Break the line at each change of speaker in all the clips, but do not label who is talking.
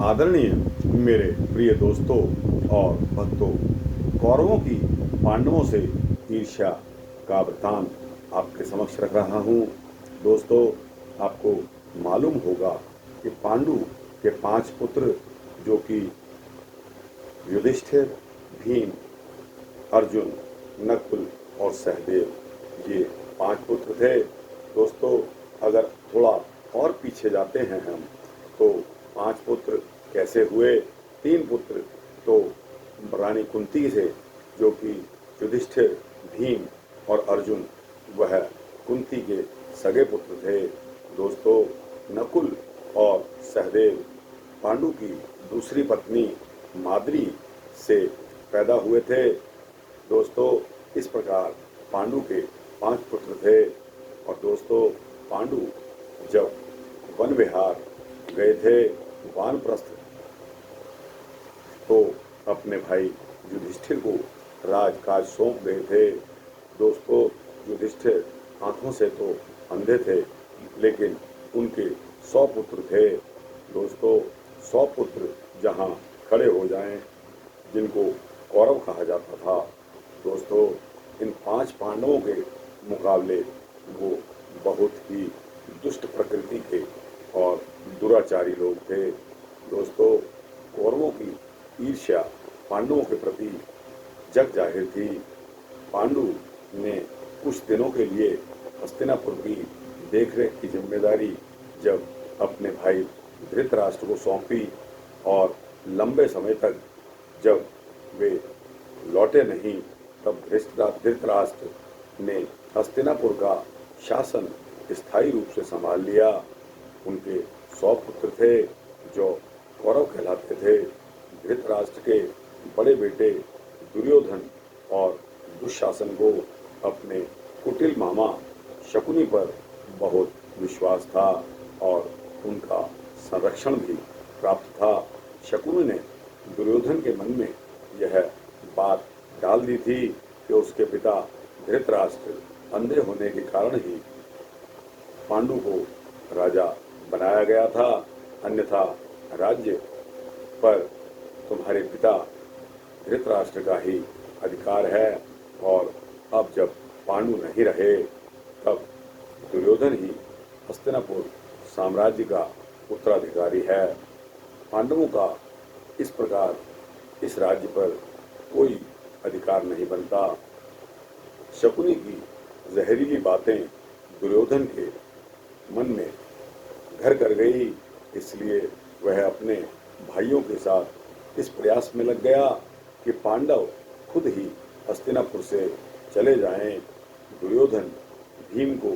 आदरणीय मेरे प्रिय दोस्तों और भक्तों, कौरवों की पांडवों से ईर्ष्या का वृतांत आपके समक्ष रख रहा हूँ। दोस्तों, आपको मालूम होगा कि पांडु के 5 पुत्र, जो कि युधिष्ठिर, भीम, अर्जुन, नकुल और सहदेव, ये 5 पुत्र थे। दोस्तों, अगर थोड़ा और पीछे जाते हैं हम, तो 5 पुत्र कैसे हुए। 3 पुत्र तो रानी कुंती से, जो कि युधिष्ठिर, भीम और अर्जुन, वह कुंती के सगे पुत्र थे। दोस्तों, नकुल और सहदेव पांडु की दूसरी पत्नी माद्री से पैदा हुए थे। दोस्तों, इस प्रकार पांडु के 5 पुत्र थे। और दोस्तों, पांडु जब वन विहार गए थे, वानप्रस्थ, तो अपने भाई युधिष्ठिर को राजकाज सौंप गए थे। दोस्तों, युधिष्ठिर आंखों से तो अंधे थे, लेकिन उनके 100 पुत्र थे। दोस्तों, 100 पुत्र जहां खड़े हो जाएं, जिनको कौरव कहा जाता था। दोस्तों, इन 5 पांडवों के मुकाबले वो बहुत ही दुष्ट प्रकृति के और दुराचारी लोग थे। दोस्तों, कौरवों की ईर्ष्या पांडवों के प्रति जग जाहिर थी। पांडु ने कुछ दिनों के लिए हस्तिनापुर की देखरेख की जिम्मेदारी जब अपने भाई धृतराष्ट्र को सौंपी, और लंबे समय तक जब वे लौटे नहीं, तब धृतराष्ट्र ने हस्तिनापुर का शासन स्थायी रूप से संभाल लिया। उनके 100 पुत्र थे, जो कौरव कहलाते थे। धृतराष्ट्र के बड़े बेटे दुर्योधन और दुशासन को अपने कुटिल मामा शकुनी पर बहुत विश्वास था और उनका संरक्षण भी प्राप्त था। शकुनी ने दुर्योधन के मन में यह बात डाल दी थी कि उसके पिता धृतराष्ट्र अंधे होने के कारण ही पांडु को राजा बनाया गया था, अन्यथा राज्य पर तुम्हारे पिता धृतराष्ट्र का ही अधिकार है। और अब जब पांडु नहीं रहे, तब दुर्योधन ही हस्तिनापुर साम्राज्य का उत्तराधिकारी है। पांडवों का इस प्रकार इस राज्य पर कोई अधिकार नहीं बनता। शकुनी की जहरीली बातें दुर्योधन के मन में घर कर गई, इसलिए वह अपने भाइयों के साथ इस प्रयास में लग गया कि पांडव खुद ही हस्तिनापुर से चले जाएं। दुर्योधन भीम को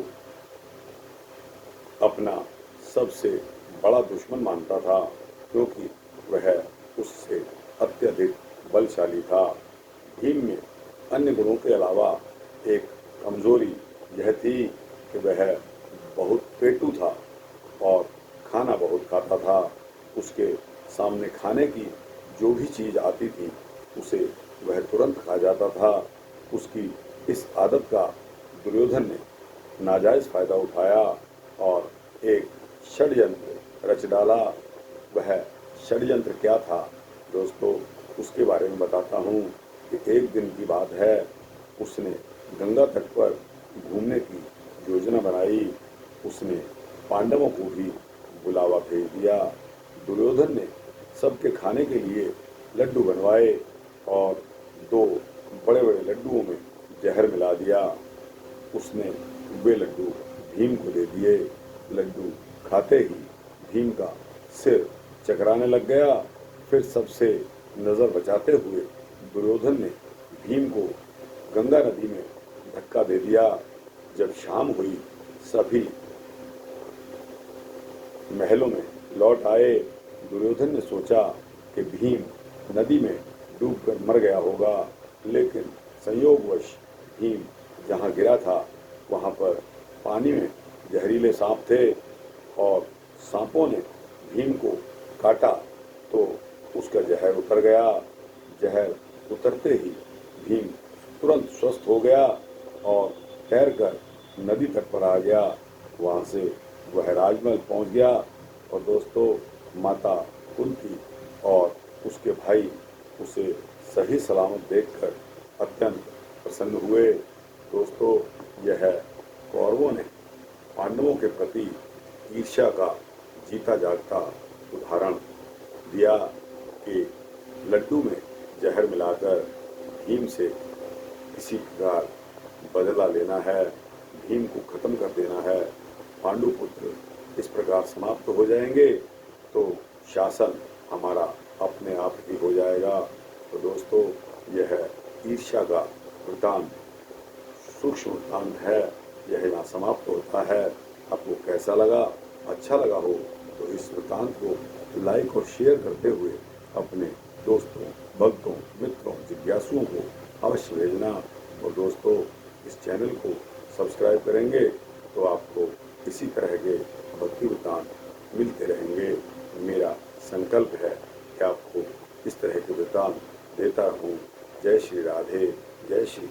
अपना सबसे बड़ा दुश्मन मानता था, क्योंकि वह उससे अत्यधिक बलशाली था। भीम में अन्य गुणों के अलावा एक कमजोरी यह थी कि वह बहुत पेटू था और खाना बहुत खाता था। उसके सामने खाने की जो भी चीज़ आती थी, उसे वह तुरंत खा जाता था। उसकी इस आदत का दुर्योधन ने नाजायज़ फ़ायदा उठाया और एक षड्यंत्र रच डाला। वह षड्यंत्र क्या था दोस्तों, उसके बारे में बताता हूँ कि एक दिन की बात है, उसने गंगा तट पर घूमने की योजना बनाई। उसने पांडवों को भी बुलावा भेज दिया। दुर्योधन ने सबके खाने के लिए लड्डू बनवाए और 2 बड़े बड़े लड्डुओं में जहर मिला दिया। उसने वे लड्डू भीम को दे दिए। लड्डू खाते ही भीम का सिर चकराने लग गया। फिर सबसे नज़र बचाते हुए दुर्योधन ने भीम को गंगा नदी में धक्का दे दिया। जब शाम हुई, सभी महलों में लौट आए। दुर्योधन ने सोचा कि भीम नदी में डूबकर मर गया होगा, लेकिन संयोगवश भीम जहाँ गिरा था, वहाँ पर पानी में जहरीले सांप थे और सांपों ने भीम को काटा तो उसका जहर उतर गया। जहर उतरते ही भीम तुरंत स्वस्थ हो गया और तैरकर नदी तट पर आ गया। वहाँ से वह राजमहल पहुँच गया और दोस्तों, माता कुंती और उसके भाई उसे सही सलामत देखकर अत्यंत प्रसन्न हुए। दोस्तों, यह कौरवों ने पांडवों के प्रति ईर्ष्या का जीता जागता उदाहरण दिया कि लड्डू में जहर मिलाकर भीम से किसी प्रकार बदला लेना है, भीम को खत्म कर देना है, पांडुपुत्र इस प्रकार समाप्त हो जाएंगे तो शासन हमारा अपने आप ही हो जाएगा। तो दोस्तों, यह ईर्ष्या का वृतांत, सूक्ष्म वृतांत है, यह यहाँ समाप्त होता है। आपको कैसा लगा? अच्छा लगा हो तो इस वृतांत को लाइक और शेयर करते हुए अपने दोस्तों, भक्तों, मित्रों, जिज्ञासुओं को अवश्य भेजना। और दोस्तों, इस चैनल को सब्सक्राइब करेंगे तो आपको इसी तरह के भक्ति वृतांत मिलते रहेंगे। मेरा संकल्प है कि आपको इस तरह के वृतांत देता रहूं। जय श्री राधे, जय श्री